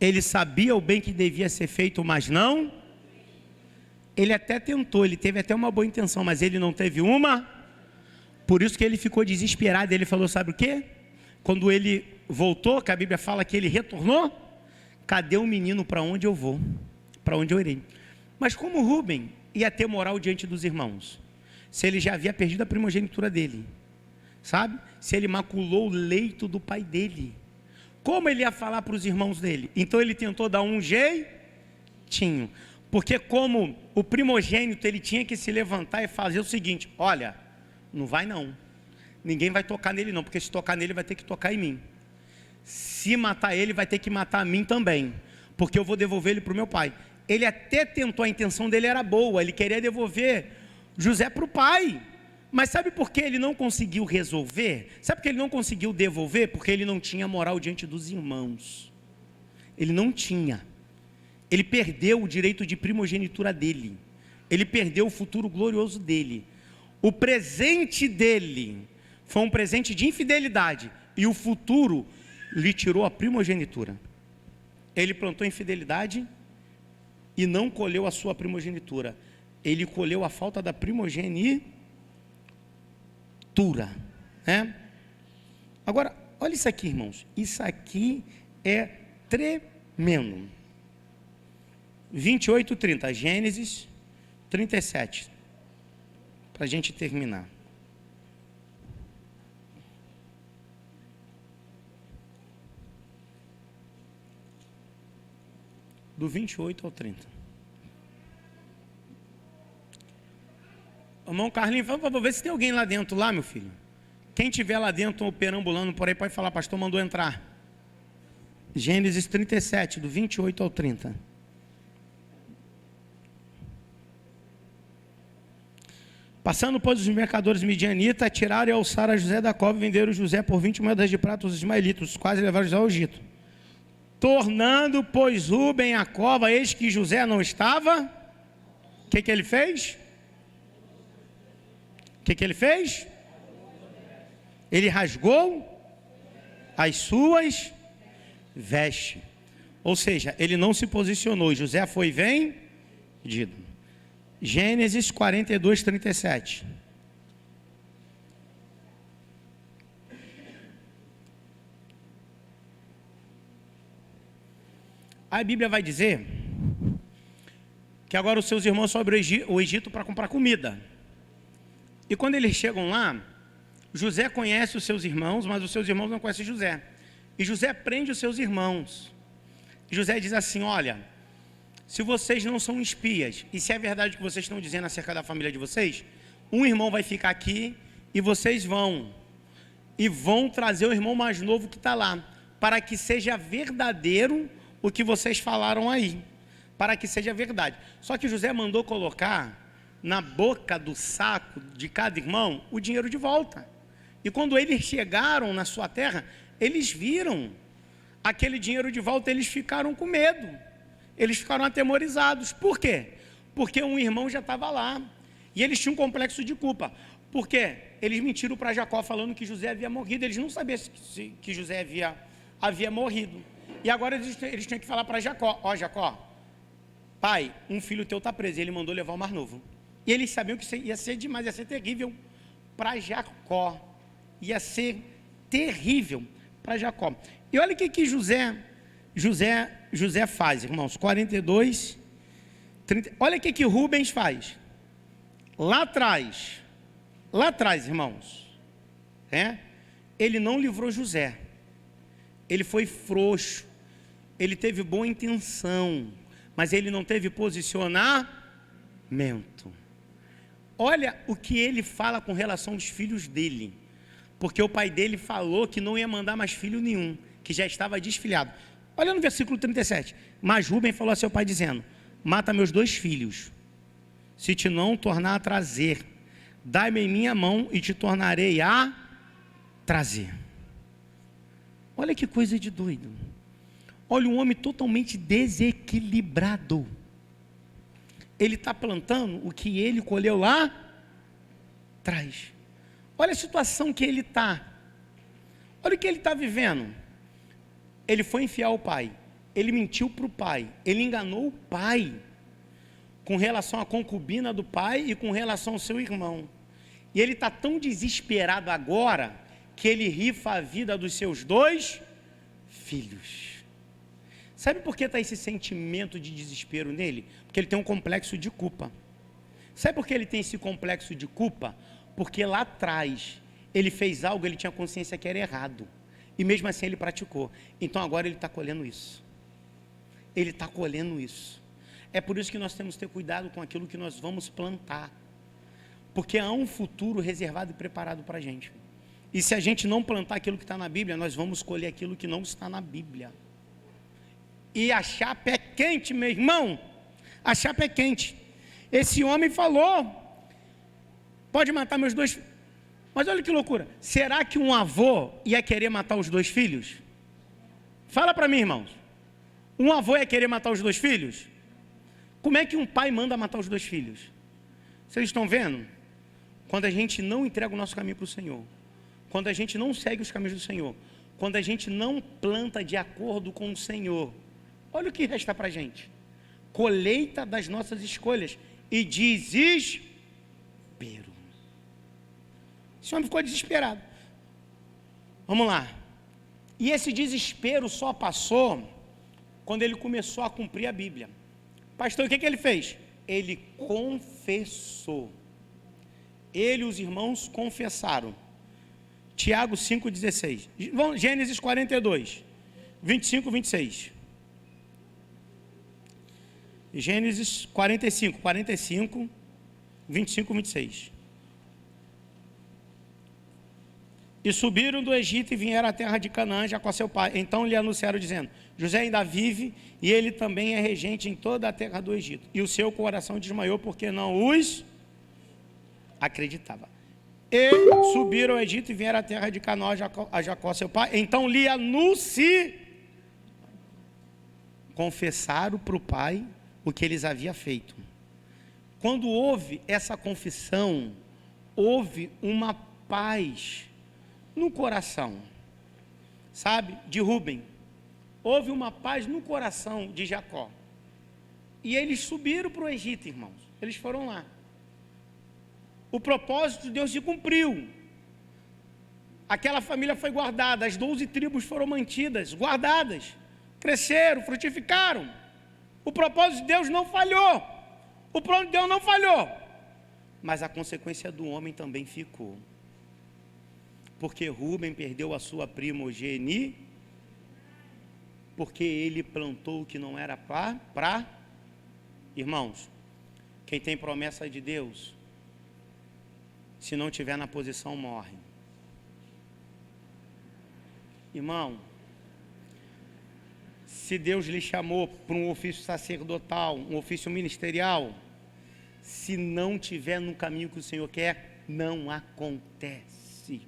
ele sabia o bem que devia ser feito, mas não. Ele até tentou, ele teve até uma boa intenção, mas ele não teve uma. Por isso que ele ficou desesperado. Ele falou, sabe o quê? Quando ele voltou, que a Bíblia fala que ele retornou, cadê o menino? Para onde eu vou? Para onde eu irei? Mas como Rúben ia ter moral diante dos irmãos, se ele já havia perdido a primogenitura dele, sabe? Se ele maculou o leito do pai dele, como ele ia falar para os irmãos dele? Então ele tentou dar um jeitinho, porque como o primogênito, ele tinha que se levantar e fazer o seguinte, olha, não vai não, ninguém vai tocar nele não, porque se tocar nele vai ter que tocar em mim, se matar ele vai ter que matar a mim também, porque eu vou devolver ele para o meu pai. Ele até tentou, a intenção dele era boa, ele queria devolver José para o pai. Mas sabe por que ele não conseguiu resolver? Sabe por que ele não conseguiu devolver? Porque ele não tinha moral diante dos irmãos. Ele não tinha. Ele perdeu o direito de primogenitura dele. Ele perdeu o futuro glorioso dele. O presente dele foi um presente de infidelidade. E o futuro lhe tirou a primogenitura. Ele plantou infidelidade e não colheu a sua primogenitura. Ele colheu a falta da primogenitura. Né? Agora, olha isso aqui, irmãos. Isso aqui é tremendo. 28, 30. Gênesis 37. Para a gente terminar. Do 28 ao 30. Irmão Carlinhos, vou ver se tem alguém lá dentro, lá, meu filho. Quem estiver lá dentro ou perambulando por aí, pode falar, pastor mandou entrar. Gênesis 37, do 28 ao 30. Passando, pois, os mercadores midianitas, tiraram e alçaram a José da cova e venderam José por 20 moedas de prata aos ismaelitas, os quais levaram José ao Egito. Tornando, pois, Rúben a cova, eis que José não estava. O que ele fez? O que ele fez? Ele rasgou as suas vestes. Ou seja, ele não se posicionou. José foi vendido. Gênesis 42, 37. A Bíblia vai dizer que agora os seus irmãos sobem o Egito para comprar comida. E quando eles chegam lá, José conhece os seus irmãos, mas os seus irmãos não conhecem José. E José prende os seus irmãos. E José diz assim: olha, se vocês não são espias, e se é verdade o que vocês estão dizendo acerca da família de vocês, um irmão vai ficar aqui e vocês vão trazer o irmão mais novo que está lá, para que seja verdadeiro o que vocês falaram aí, para que seja verdade. Só que José mandou colocar na boca do saco de cada irmão o dinheiro de volta. E quando eles chegaram na sua terra, eles viram aquele dinheiro de volta, eles ficaram com medo, eles ficaram atemorizados. Por quê? Porque um irmão já estava lá, e eles tinham um complexo de culpa. Por quê? Eles mentiram para Jacó falando que José havia morrido. Eles não sabiam que José havia morrido. E agora eles tinham que falar para Jacó: ó, Jacó, pai, um filho teu está preso. Ele mandou levar o mais novo. E eles sabiam que ia ser demais, ia ser terrível para Jacó. Ia ser terrível para Jacó. E olha o que José faz, irmãos. 42, 30. Olha o que Rubens faz. Lá atrás, irmãos, ele não livrou José. Ele foi frouxo. Ele teve boa intenção, mas ele não teve posicionamento. Olha o que ele fala com relação aos filhos dele, porque o pai dele falou que não ia mandar mais filho nenhum, que já estava desfilhado. Olha no versículo 37. Mas Rubem falou a seu pai dizendo: mata meus 2 filhos, se te não tornar a trazer, dai-me em minha mão e te tornarei a trazer. Olha que coisa de doido. Olha um homem totalmente desequilibrado. Ele está plantando o que ele colheu lá atrás. Olha a situação que ele está. Olha o que ele está vivendo. Ele foi infiel ao pai. Ele mentiu para o pai. Ele enganou o pai com relação à concubina do pai e com relação ao seu irmão. E ele está tão desesperado agora que ele rifa a vida dos seus 2 filhos. Sabe por que está esse sentimento de desespero nele? Porque ele tem um complexo de culpa. Sabe por que ele tem esse complexo de culpa? Porque lá atrás ele fez algo, ele tinha consciência que era errado, e mesmo assim ele praticou. Então agora ele está colhendo isso. Ele está colhendo isso. É por isso que nós temos que ter cuidado com aquilo que nós vamos plantar, porque há um futuro reservado e preparado para a gente. E se a gente não plantar aquilo que está na Bíblia, nós vamos colher aquilo que não está na Bíblia. E a chapa é quente, meu irmão. A chapa é quente. Esse homem falou: pode matar meus dois filhos. Mas olha que loucura. Será que um avô ia querer matar os dois filhos? Fala para mim, irmãos. Um avô ia querer matar os dois filhos? Como é que um pai manda matar os dois filhos? Vocês estão vendo? Quando a gente não entrega o nosso caminho para o Senhor, quando a gente não segue os caminhos do Senhor, quando a gente não planta de acordo com o Senhor, olha o que resta para a gente: colheita das nossas escolhas e desespero. Esse homem ficou desesperado. Vamos lá. E esse desespero só passou quando ele começou a cumprir a Bíblia. Pastor, o que ele fez? Ele confessou. Ele e os irmãos confessaram. Tiago 5,16. Gênesis 42, 25, 26. Gênesis 45, 25, 26. E subiram do Egito e vieram à terra de Canaã, Jacó seu pai. Então lhe anunciaram dizendo: José ainda vive e ele também é regente em toda a terra do Egito. E o seu coração desmaiou porque não os acreditava. E subiram ao Egito e vieram à terra de Canaã, a Jacó seu pai. Então lhe anunciaram. Confessaram para o pai o que eles haviam feito. Quando houve essa confissão, houve uma paz no coração, sabe, de Rúben. Houve uma paz no coração de Jacó. E eles subiram para o Egito, irmãos. Eles foram lá. O propósito de Deus se cumpriu. Aquela família foi guardada, as 12 tribos foram mantidas, guardadas, cresceram, frutificaram. O propósito de Deus não falhou. O plano de Deus não falhou. Mas a consequência do homem também ficou. Porque Rúben perdeu a sua primogenia, porque ele plantou o que não era para. Irmãos, quem tem promessa de Deus, se não estiver na posição, morre. Irmão, se Deus lhe chamou para um ofício sacerdotal, um ofício ministerial, se não estiver no caminho que o Senhor quer, não acontece.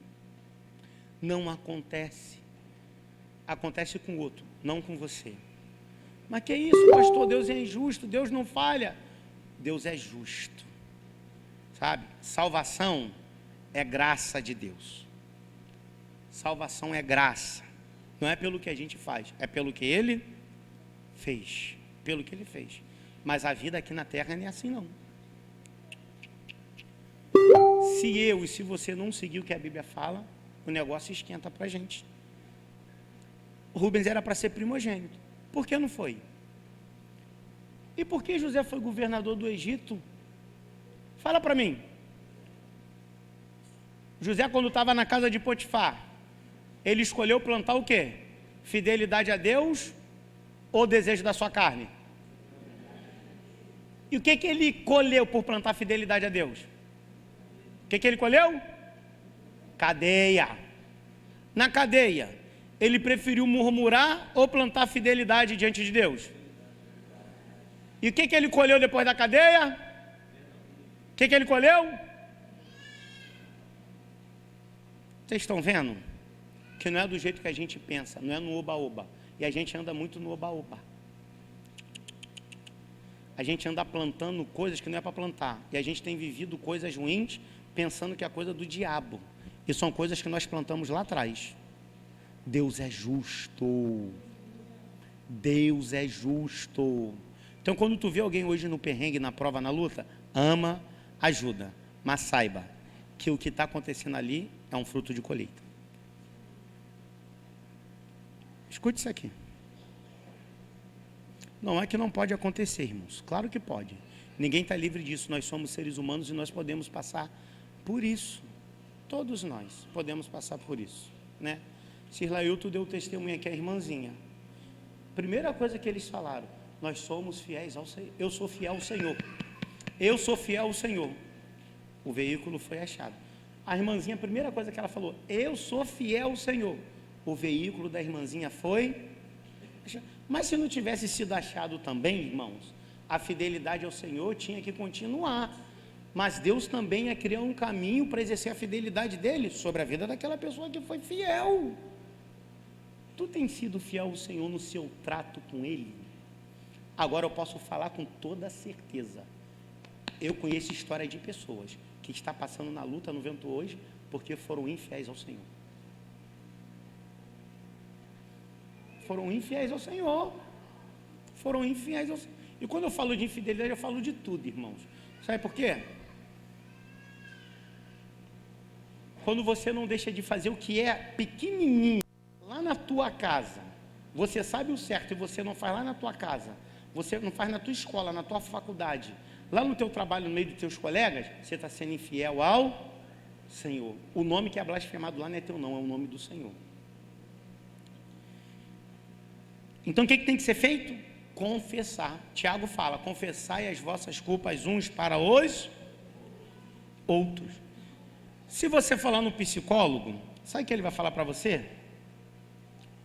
Não acontece. Acontece com o outro, não com você. Mas que isso, pastor? Deus é injusto, Deus não falha. Deus é justo. Sabe? Salvação é graça de Deus. Salvação é graça. Não é pelo que a gente faz, é pelo que Ele fez. Pelo que Ele fez. Mas a vida aqui na terra não é assim não. Se eu e se você não seguir o que a Bíblia fala, o negócio esquenta para a gente. Rubens era para ser primogênito. Por que não foi? E por que José foi governador do Egito? Fala para mim. José, quando estava na casa de Potifar, ele escolheu plantar o quê? Fidelidade a Deus ou desejo da sua carne? E o que ele colheu por plantar fidelidade a Deus? O que ele colheu? Cadeia. Na cadeia, ele preferiu murmurar ou plantar fidelidade diante de Deus? E o que ele colheu depois da cadeia? O que ele colheu? Vocês estão vendo? Que não é do jeito que a gente pensa, não é no oba-oba. E a gente anda muito no oba-oba. A gente anda plantando coisas que não é para plantar. E a gente tem vivido coisas ruins, pensando que é coisa do diabo. E são coisas que nós plantamos lá atrás. Deus é justo. Deus é justo. Então, quando tu vê alguém hoje no perrengue, na prova, na luta, ama, ajuda. Mas saiba que o que está acontecendo ali é um fruto de colheita. Escute isso aqui. Não é que não pode acontecer, irmãos. Claro que pode. Ninguém está livre disso. Nós somos seres humanos e nós podemos passar por isso. Todos nós podemos passar por isso, né? Sirlailton deu testemunho aqui, a irmãzinha. Primeira coisa que eles falaram: nós somos fiéis ao Senhor. Eu sou fiel ao Senhor. Eu sou fiel ao Senhor. O veículo foi achado. A irmãzinha, a primeira coisa que ela falou: eu sou fiel ao Senhor. O veículo da irmãzinha foi. Mas se não tivesse sido achado também, irmãos, a fidelidade ao Senhor tinha que continuar. Mas Deus também ia criar um caminho para exercer a fidelidade dele sobre a vida daquela pessoa que foi fiel. Tu tem sido fiel ao Senhor no seu trato com Ele? Agora eu posso falar com toda certeza. Eu conheço história de pessoas que estão passando na luta, no vento hoje, porque foram infiéis ao Senhor. Foram infiéis ao Senhor. Foram infiéis ao Senhor. E quando eu falo de infidelidade, eu falo de tudo, irmãos. Sabe por quê? Quando você não deixa de fazer o que é pequenininho, lá na tua casa, você sabe o certo e você não faz lá na tua casa, você não faz na tua escola, na tua faculdade, lá no teu trabalho, no meio dos teus colegas, você está sendo infiel ao Senhor. O nome que é blasfemado lá não é teu não, é o nome do Senhor. Então o que tem que ser feito? Confessar. Tiago fala, confessai as vossas culpas uns para os outros. Se você falar no psicólogo, sabe o que ele vai falar para você?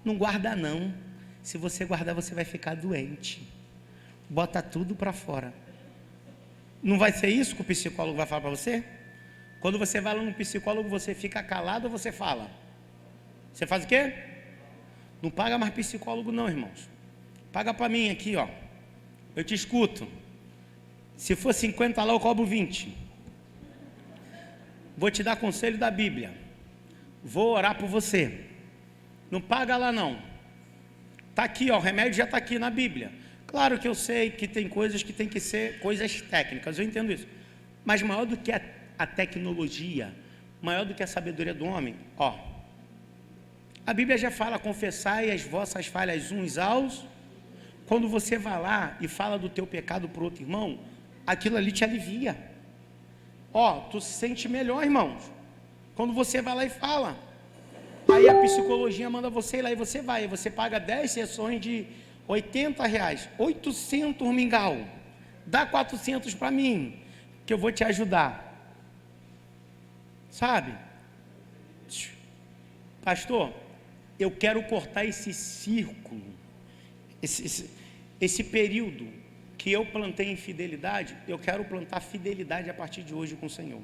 Não guarda não, se você guardar você vai ficar doente, bota tudo para fora. Não vai ser isso que o psicólogo vai falar para você? Quando você vai lá no psicólogo, você fica calado ou você fala? Você faz o quê? Não paga mais psicólogo não, irmãos. Paga para mim aqui, ó. Eu te escuto. Se for 50 lá, eu cobro 20. Vou te dar conselho da Bíblia. Vou orar por você. Não paga lá não. Está aqui, ó, o remédio já está aqui na Bíblia. Claro que eu sei que tem coisas que tem que ser coisas técnicas, eu entendo isso. Mas maior do que a tecnologia, maior do que a sabedoria do homem, ó. A Bíblia já fala, confessai as vossas falhas uns aos. Quando você vai lá e fala do teu pecado para o outro irmão, aquilo ali te alivia. Ó, tu se sente melhor, irmãos. Quando você vai lá e fala. Aí a psicologia manda você ir lá e você vai. Você paga 10 sessões de R$80. 800 mingau. Dá 400 para mim, que eu vou te ajudar. Sabe? Pastor, eu quero cortar esse círculo. Esse período que eu plantei infidelidade, eu quero plantar fidelidade a partir de hoje com o Senhor.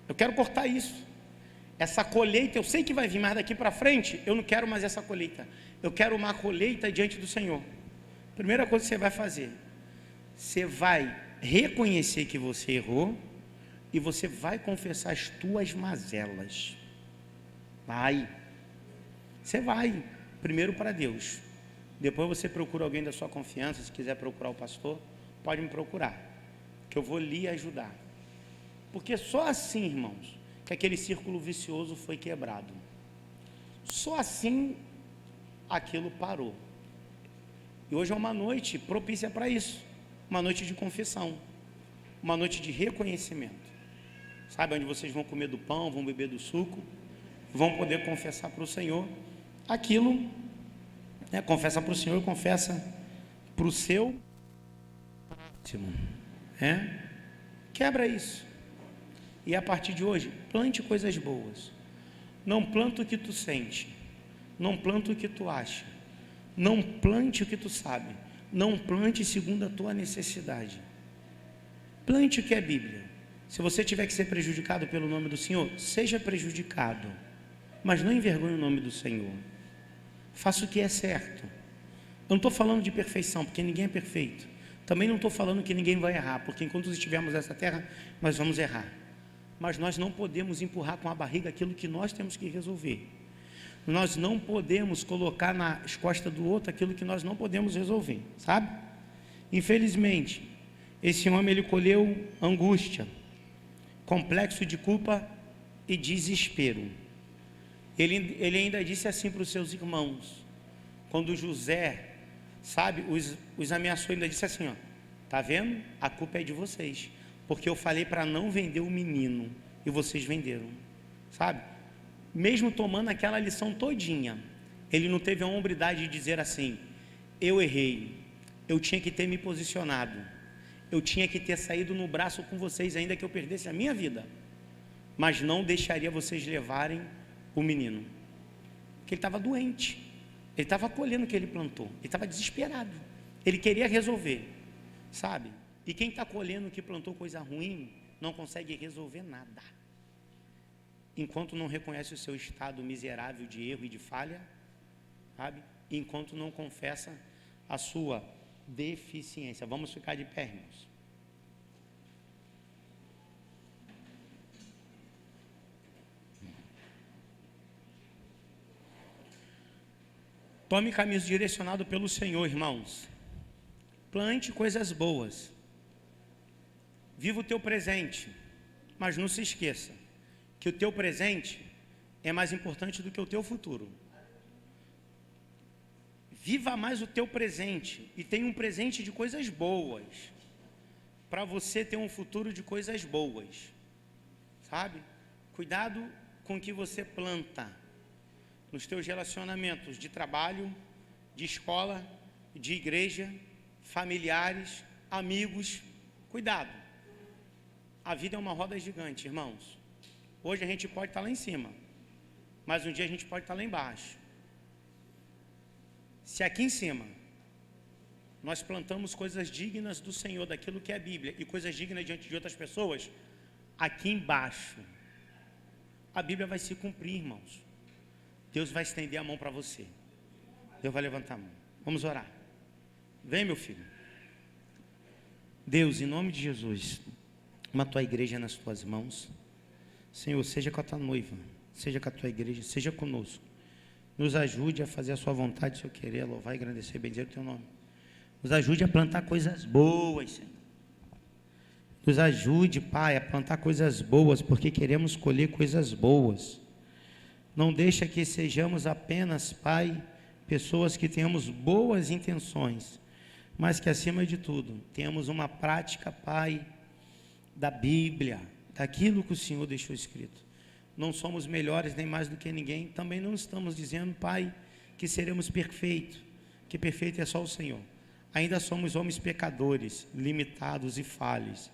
Eu quero cortar isso. Essa colheita, eu sei que vai vir, mas daqui para frente, eu não quero mais essa colheita. Eu quero uma colheita diante do Senhor. Primeira coisa que você vai fazer, você vai reconhecer que você errou e você vai confessar as tuas mazelas. Vai. Você vai, primeiro para Deus. Depois você procura alguém da sua confiança, se quiser procurar o pastor, pode me procurar, que eu vou lhe ajudar. Porque só assim, irmãos, que aquele círculo vicioso foi quebrado. Só assim aquilo parou. E hoje é uma noite propícia para isso, uma noite de confissão, uma noite de reconhecimento. Sabe, onde vocês vão comer do pão, vão beber do suco, vão poder confessar para o Senhor aquilo, né? Confessa para o Senhor, confessa para o seu próximo, quebra isso. E a partir de hoje, plante coisas boas. Não planta o que tu sente. Não planta o que tu acha. Não plante o que tu sabe. Não plante segundo a tua necessidade. Plante o que é Bíblia. Se você tiver que ser prejudicado pelo nome do Senhor, seja prejudicado. Mas não envergonhe o nome do Senhor. Faça o que é certo. Eu não estou falando de perfeição, porque ninguém é perfeito. Também não estou falando que ninguém vai errar, porque enquanto estivermos nessa terra, nós vamos errar. Mas nós não podemos empurrar com a barriga aquilo que nós temos que resolver. Nós não podemos colocar nas costas do outro aquilo que nós não podemos resolver, sabe? Infelizmente, esse homem ele colheu angústia, complexo de culpa e desespero. Ele ainda disse assim para os seus irmãos, quando José, sabe, os ameaçou, ainda disse assim, ó, tá vendo? A culpa é de vocês. Porque eu falei para não vender o menino e vocês venderam, sabe? Mesmo tomando aquela lição todinha, ele não teve a hombridade de dizer assim, eu errei, eu tinha que ter me posicionado, eu tinha que ter saído no braço com vocês, ainda que eu perdesse a minha vida, mas não deixaria vocês levarem o menino, porque ele estava doente, Ele estava colhendo o que ele plantou. Ele estava desesperado. Ele queria resolver, sabe? E quem está colhendo o que plantou coisa ruim, não consegue resolver nada. Enquanto não reconhece o seu estado miserável de erro e de falha, sabe? Enquanto não confessa a sua deficiência. Vamos ficar de pé, irmãos. Tome caminhos direcionados pelo Senhor, irmãos. Plante coisas boas. Viva o teu presente. Mas não se esqueça que o teu presente é mais importante do que o teu futuro. Viva mais o teu presente e tenha um presente de coisas boas, para você ter um futuro de coisas boas, sabe? Cuidado com o que você planta nos teus relacionamentos de trabalho, de escola, de igreja, familiares, amigos. Cuidado. A vida é uma roda gigante, irmãos. Hoje a gente pode estar lá em cima, mas um dia a gente pode estar lá embaixo. Se aqui em cima nós plantamos coisas dignas do Senhor, daquilo que é a Bíblia, e coisas dignas diante de outras pessoas, aqui embaixo a Bíblia vai se cumprir, irmãos. Deus vai estender a mão para você. Deus vai levantar a mão. Vamos orar. Vem, meu filho. Deus, em nome de Jesus, toma a tua igreja nas tuas mãos. Senhor, seja com a tua noiva, seja com a tua igreja, seja conosco. Nos ajude a fazer a sua vontade, seu querer, louvar, engrandecer, bendizer o teu nome. Nos ajude a plantar coisas boas, Senhor. Nos ajude, Pai, a plantar coisas boas, porque queremos colher coisas boas. Não deixa que sejamos apenas, Pai, pessoas que tenhamos boas intenções, mas que acima de tudo tenhamos uma prática, Pai, da Bíblia, daquilo que o Senhor deixou escrito. Não somos melhores nem mais do que ninguém. Também não estamos dizendo, Pai, que seremos perfeitos, que perfeito é só o Senhor. Ainda somos homens pecadores, limitados e falhos,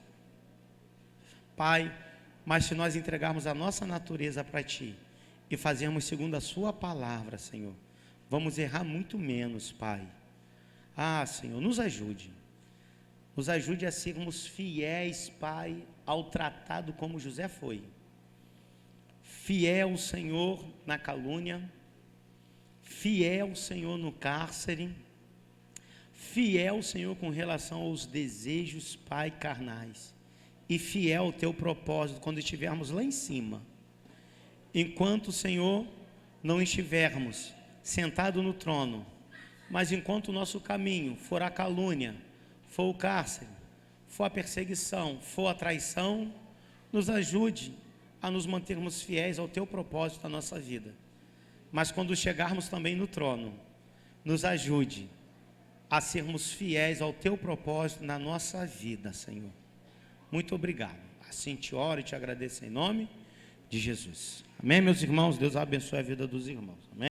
Pai, mas se nós entregarmos a nossa natureza para Ti e fazermos segundo a Sua palavra, Senhor, vamos errar muito menos, Pai. Ah, Senhor, nos ajude a sermos fiéis, Pai, ao tratado como José foi. Fiel, Senhor, na calúnia, fiel, Senhor, no cárcere, fiel, Senhor, com relação aos desejos, Pai, carnais, e fiel ao Teu propósito quando estivermos lá em cima. Enquanto, Senhor, não estivermos sentados no trono, mas enquanto o nosso caminho for a calúnia, for o cárcere, for a perseguição, for a traição, nos ajude a nos mantermos fiéis ao Teu propósito na nossa vida. Mas quando chegarmos também no trono, nos ajude a sermos fiéis ao Teu propósito na nossa vida, Senhor. Muito obrigado. Assim te oro e te agradeço em nome de Jesus. Amém, meus irmãos? Deus abençoe a vida dos irmãos. Amém.